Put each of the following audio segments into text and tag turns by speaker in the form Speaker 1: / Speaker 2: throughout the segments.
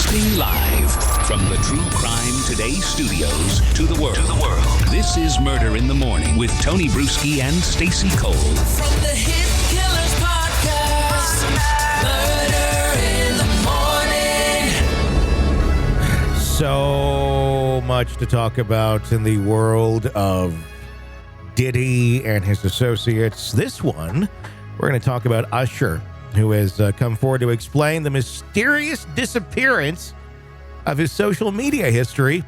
Speaker 1: Broadcasting live from the True Crime Today studios to the world. This is Murder in the Morning with Tony Bruschi and Stacey Cole.
Speaker 2: From the Hit Killers Podcast, Murder in the Morning.
Speaker 3: So much to talk about in the world of Diddy and his associates. This one, we're going to talk about Usher, who has come forward to explain the mysterious disappearance of his social media history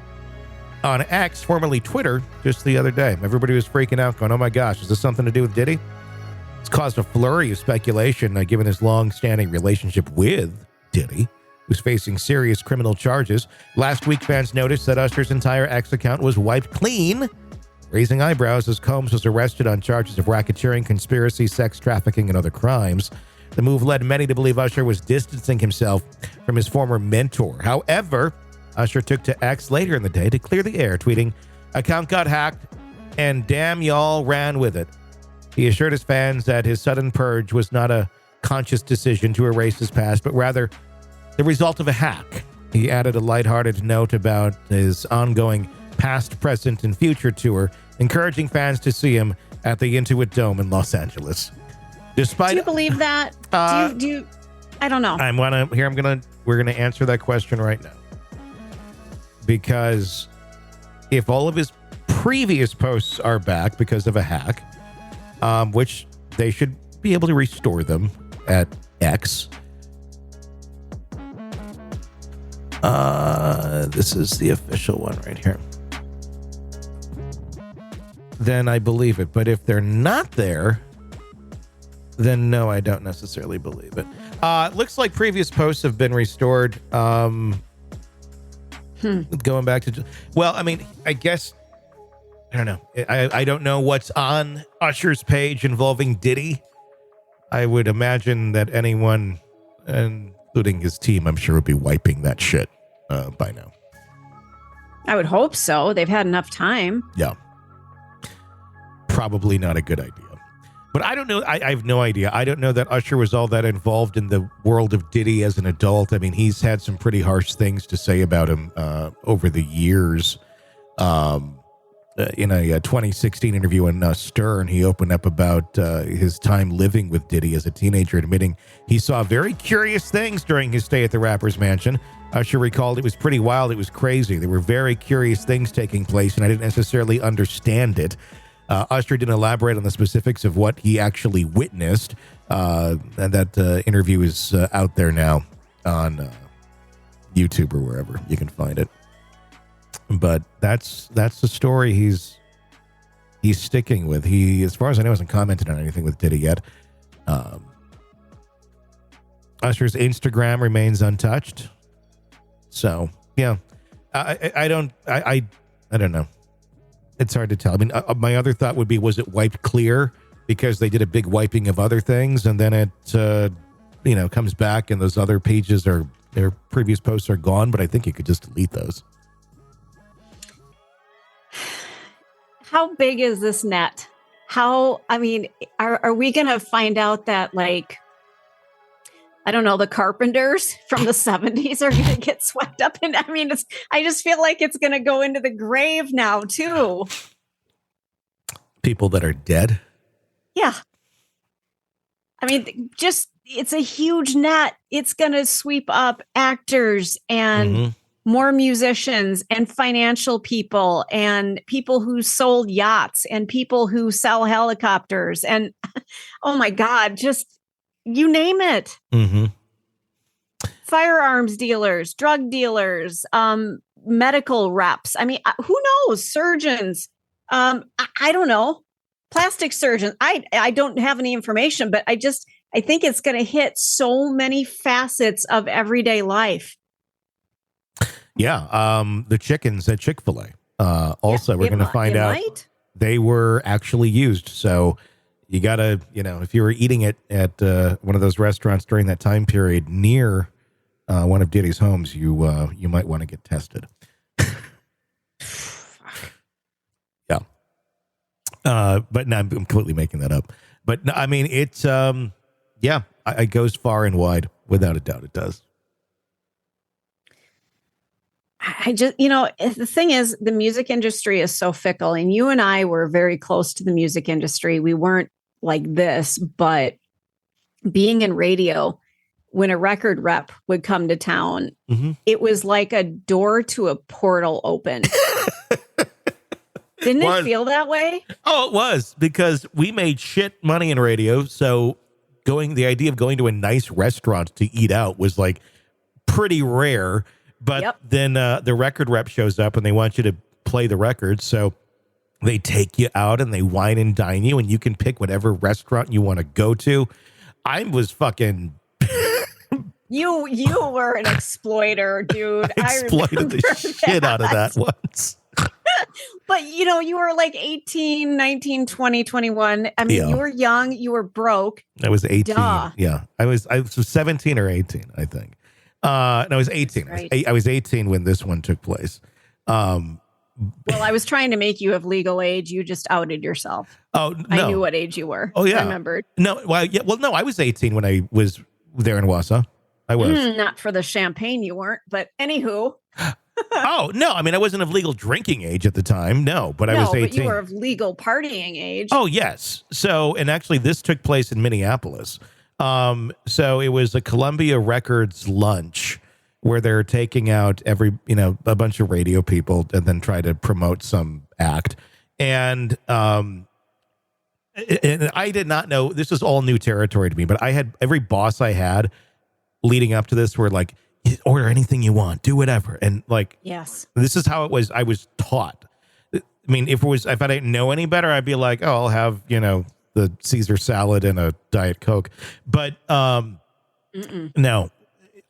Speaker 3: on X, formerly Twitter, just the other day. Everybody was freaking out, going, oh my gosh, is this something to do with Diddy? It's caused a flurry of speculation, given his long-standing relationship with Diddy, who's facing serious criminal charges. Last week, fans noticed that Usher's entire X account was wiped clean, raising eyebrows as Combs was arrested on charges of racketeering, conspiracy, sex trafficking, and other crimes. The move led many to believe Usher was distancing himself from his former mentor. However, Usher took to X later in the day to clear the air, tweeting, "Account got hacked, and damn y'all ran with it." He assured his fans that his sudden purge was not a conscious decision to erase his past, but rather the result of a hack. He added a lighthearted note about his ongoing past, present, and future tour, encouraging fans to see him at the Intuit Dome in Los Angeles. Despite,
Speaker 4: do you believe that? Do you? I don't know.
Speaker 3: We're gonna answer that question right now, because if all of his previous posts are back because of a hack, which they should be able to restore them at X. This is the official one right here. Then I believe it. But if they're not there, then no, I don't necessarily believe it. Looks like previous posts have been restored. Going back to, well, I mean, I guess, I don't know. I don't know what's on Usher's page involving Diddy. I would imagine that anyone, including his team, I'm sure would be wiping that shit by now.
Speaker 4: I would hope so. They've had enough time.
Speaker 3: Yeah. Probably not a good idea. But I don't know. I have no idea. I don't know that Usher was all that involved in the world of Diddy as an adult. I mean, he's had some pretty harsh things to say about him over the years. In a 2016 interview on Stern, he opened up about his time living with Diddy as a teenager, admitting he saw very curious things during his stay at the rapper's mansion. Usher recalled it was pretty wild. It was crazy. There were very curious things taking place, and I didn't necessarily understand it. Usher didn't elaborate on the specifics of what he actually witnessed, and that interview is out there now on YouTube or wherever you can find it. But that's the story he's sticking with. He, as far as I know, hasn't commented on anything with Diddy yet. Usher's Instagram remains untouched. So yeah, I don't know. It's hard to tell. I mean, my other thought would be, was it wiped clear because they did a big wiping of other things, and then it, comes back and those other pages their previous posts are gone, but I think you could just delete those.
Speaker 4: How big is this net? Are we going to find out that, like, I don't know, the Carpenters from the 70s are going to get swept up in? I just feel like it's going to go into the grave now, too.
Speaker 3: People that are dead?
Speaker 4: Yeah. I mean, it's a huge net. It's going to sweep up actors and more musicians and financial people and people who sold yachts and people who sell helicopters. And, oh my God, just you name it. Firearms dealers, drug dealers, medical reps. I mean, who knows? Surgeons. I don't know. Plastic surgeons. I don't have any information, but I think it's going to hit so many facets of everyday life.
Speaker 3: Yeah. The chickens at Chick-fil-A. Also, we're going to find out they were actually used. So you got to, if you were eating it at one of those restaurants during that time period near one of Diddy's homes, you might want to get tested. Yeah. But no, I'm completely making that up. But no, I mean, it's, it goes far and wide. Without a doubt, it does.
Speaker 4: I just, the thing is, the music industry is so fickle, and you and I were very close to the music industry. We weren't like this, but being in radio, when a record rep would come to town, it was like a door to a portal open. Didn't it feel that way?
Speaker 3: Oh, it was, because we made shit money in radio. So the idea of going to a nice restaurant to eat out was like pretty rare. But then the record rep shows up and they want you to play the records. So they take you out and they wine and dine you, and you can pick whatever restaurant you want to go to. I was fucking...
Speaker 4: You were an exploiter, dude.
Speaker 3: I exploited the shit out of that once.
Speaker 4: But, you were like 18, 19, 20, 21. I mean, you were young. You were broke.
Speaker 3: I was 18.
Speaker 4: Duh.
Speaker 3: Yeah. I was 17 or 18, I think. No, I was 18. I was 18 when this one took place. Well,
Speaker 4: I was trying to make you of legal age. You just outed yourself.
Speaker 3: Oh, no.
Speaker 4: I knew what age you were.
Speaker 3: Oh, yeah.
Speaker 4: I remembered.
Speaker 3: No, well, yeah. Well, no, I was 18 when I was there in Wausau. I was.
Speaker 4: Not for the champagne, you weren't. But anywho.
Speaker 3: Oh, no. I mean, I wasn't of legal drinking age at the time. No, but I was 18.
Speaker 4: But you were of legal partying age.
Speaker 3: Oh, yes. So, and actually this took place in Minneapolis. So it was a Columbia Records lunch where they're taking out a bunch of radio people and then try to promote some act. And I did not know, this was all new territory to me, but I had every boss I had leading up to this were like, order anything you want, do whatever. And like,
Speaker 4: yes,
Speaker 3: this is how it was. I was taught. I mean, if I didn't know any better, I'd be like, oh, I'll have, the Caesar salad and a Diet Coke. But no,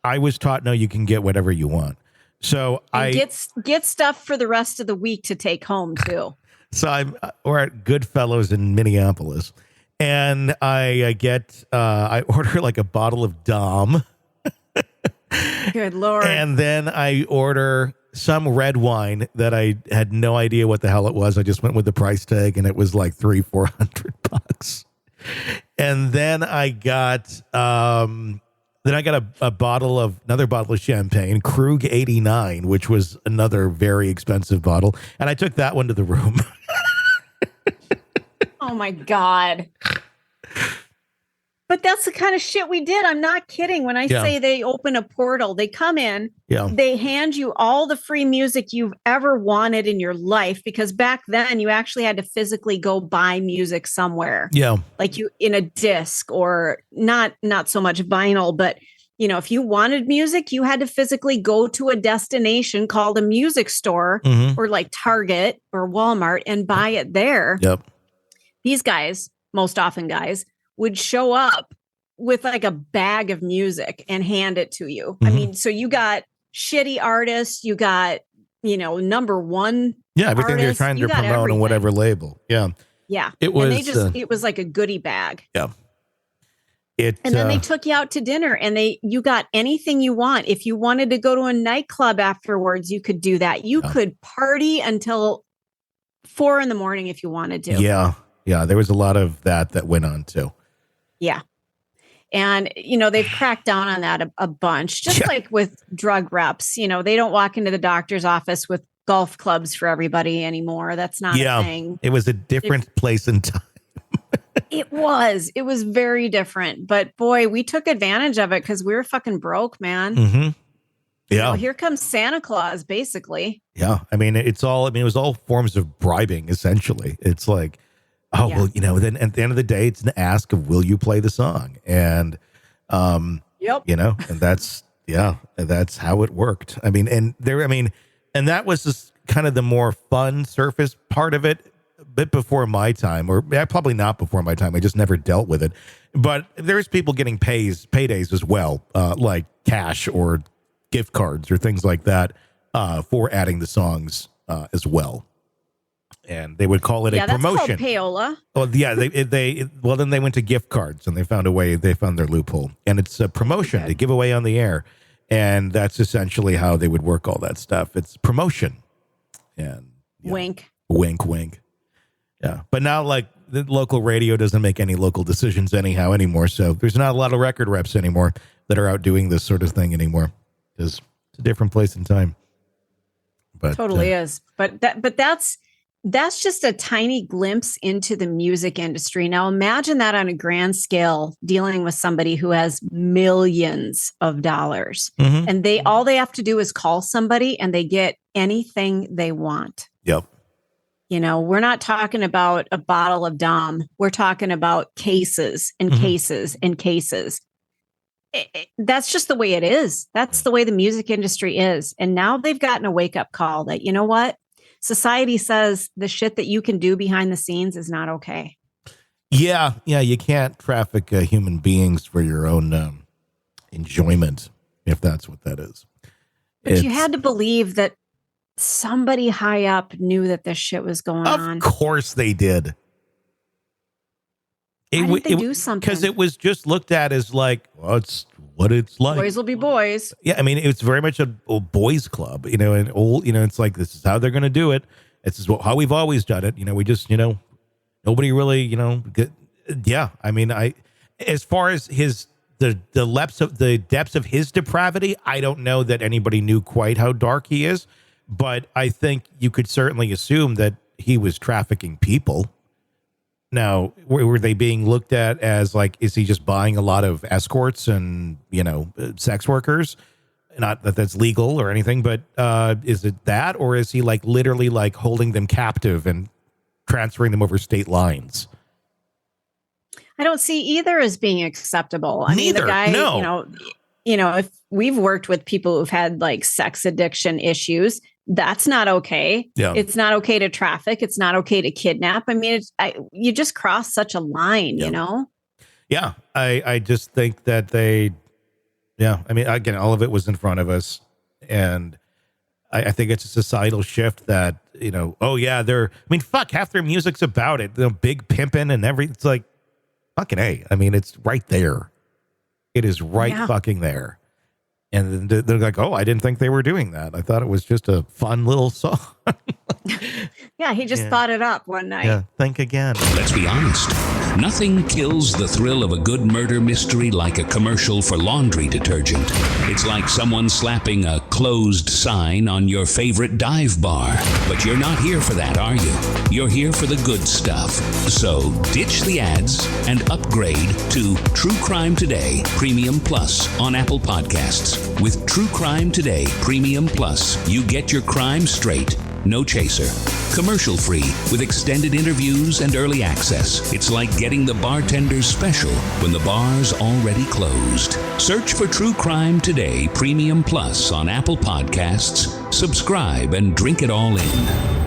Speaker 3: I was taught, no, you can get whatever you want. So
Speaker 4: get stuff for the rest of the week to take home too.
Speaker 3: So we're at Goodfellows in Minneapolis, and I order like a bottle of Dom.
Speaker 4: Good Lord.
Speaker 3: And then I order some red wine that I had no idea what the hell it was. I just went with the price tag, and it was like $300-$400. And then I got another bottle of champagne, Krug 89, which was another very expensive bottle. And I took that one to the room.
Speaker 4: Oh my God. But that's the kind of shit we did. I'm not kidding. When I say they open a portal, they come in, they hand you all the free music you've ever wanted in your life, because back then you actually had to physically go buy music somewhere.
Speaker 3: Yeah.
Speaker 4: Like you in a disc, or not so much vinyl, but if you wanted music, you had to physically go to a destination called a music store or like Target or Walmart and buy it there.
Speaker 3: Yep.
Speaker 4: These guys, most often guys, would show up with like a bag of music and hand it to you. I mean, so you got shitty artists, you got, number one.
Speaker 3: Yeah, everything
Speaker 4: artists,
Speaker 3: they're trying to promote on whatever label. Yeah.
Speaker 4: Yeah.
Speaker 3: It was
Speaker 4: it was like a goodie bag.
Speaker 3: Yeah.
Speaker 4: And then they took you out to dinner, and you got anything you want. If you wanted to go to a nightclub afterwards, you could do that. You could party until 4 a.m. if you wanted to.
Speaker 3: Yeah. Yeah. There was a lot of that went on too.
Speaker 4: Yeah. And, they've cracked down on that a bunch, just like with drug reps. They don't walk into the doctor's office with golf clubs for everybody anymore. That's not a thing.
Speaker 3: It was a different place and time.
Speaker 4: It was very different. But boy, we took advantage of it because we were fucking broke, man.
Speaker 3: Mm-hmm. Yeah.
Speaker 4: Here comes Santa Claus, basically.
Speaker 3: Yeah. I mean, it was all forms of bribing, essentially. It's like, well, then at the end of the day, it's an ask of, will you play the song? And, and that's how it worked. I mean, and that was just kind of the more fun surface part of it, a bit before my time, or probably not before my time. I just never dealt with it. But there's people getting paydays as well, like cash or gift cards or things like that, for adding the songs as well. And they would call it a promotion.
Speaker 4: That's called payola.
Speaker 3: Well, yeah, then they went to gift cards, and they found their loophole. And it's a promotion to give away on the air. And that's essentially how they would work all that stuff. It's promotion. And
Speaker 4: wink.
Speaker 3: Wink, wink. Yeah. But now, like, the local radio doesn't make any local decisions anymore. So there's not a lot of record reps anymore that are out doing this sort of thing anymore. Because it's a different place and time. But
Speaker 4: totally is. But that's just a tiny glimpse into the music industry. Now imagine that on a grand scale, dealing with somebody who has millions of dollars, and all they have to do is call somebody and they get anything they want.
Speaker 3: Yep.
Speaker 4: You know, we're not talking about a bottle of Dom. We're talking about cases and cases and cases. That's just the way it is. That's the way the music industry is. And now they've gotten a wake-up call that, you know what? Society says the shit that you can do behind the scenes is not okay.
Speaker 3: Yeah. You can't traffic human beings for your own enjoyment, if that's what that is.
Speaker 4: But you had to believe that somebody high up knew that this shit was going on.
Speaker 3: Of course they did.
Speaker 4: Why didn't they do something?
Speaker 3: Because it was just looked at as like, well, it's what it's like.
Speaker 4: Boys will be boys.
Speaker 3: Yeah, I mean, it's very much a boys' club, you know, and old, you know, it's like, this is how they're going to do it. This is how we've always done it. You know, we just, you know, nobody really, you know, yeah. I mean, as far as the depths of his depravity, I don't know that anybody knew quite how dark he is, but I think you could certainly assume that he was trafficking people. Now, were they being looked at as like, is he just buying a lot of escorts and, you know, sex workers? Not that that's legal or anything, but is it that, or is he like literally like holding them captive and transferring them over state lines?
Speaker 4: I don't see either as being acceptable. I mean, the guy,
Speaker 3: no.
Speaker 4: you know, if we've worked with people who've had like sex addiction issues, that's not okay.
Speaker 3: Yeah.
Speaker 4: It's not okay to traffic. It's not okay to kidnap. I mean, you just cross such a line, you know?
Speaker 3: Yeah. I just think that I mean, again, all of it was in front of us. And I think it's a societal shift that, you know, oh yeah, fuck, half their music's about it. The big pimping and everything. It's like, fucking A. I mean, it's right there. It is right fucking there. And they're like, oh, I didn't think they were doing that. I thought it was just a fun little song.
Speaker 4: Yeah, he just thought it up one night.
Speaker 3: Yeah, think again.
Speaker 1: Let's be honest. Nothing kills the thrill of a good murder mystery like a commercial for laundry detergent. It's like someone slapping a closed sign on your favorite dive bar. But you're not here for that, are you? You're here for the good stuff. So ditch the ads and upgrade to True Crime Today Premium Plus on Apple Podcasts. With True Crime Today Premium Plus, you get your crime straight. No chaser. Commercial free with extended interviews and early access. It's like getting the bartender's special when the bar's already closed. Search for True Crime Today Premium Plus on Apple Podcasts. Subscribe and drink it all in.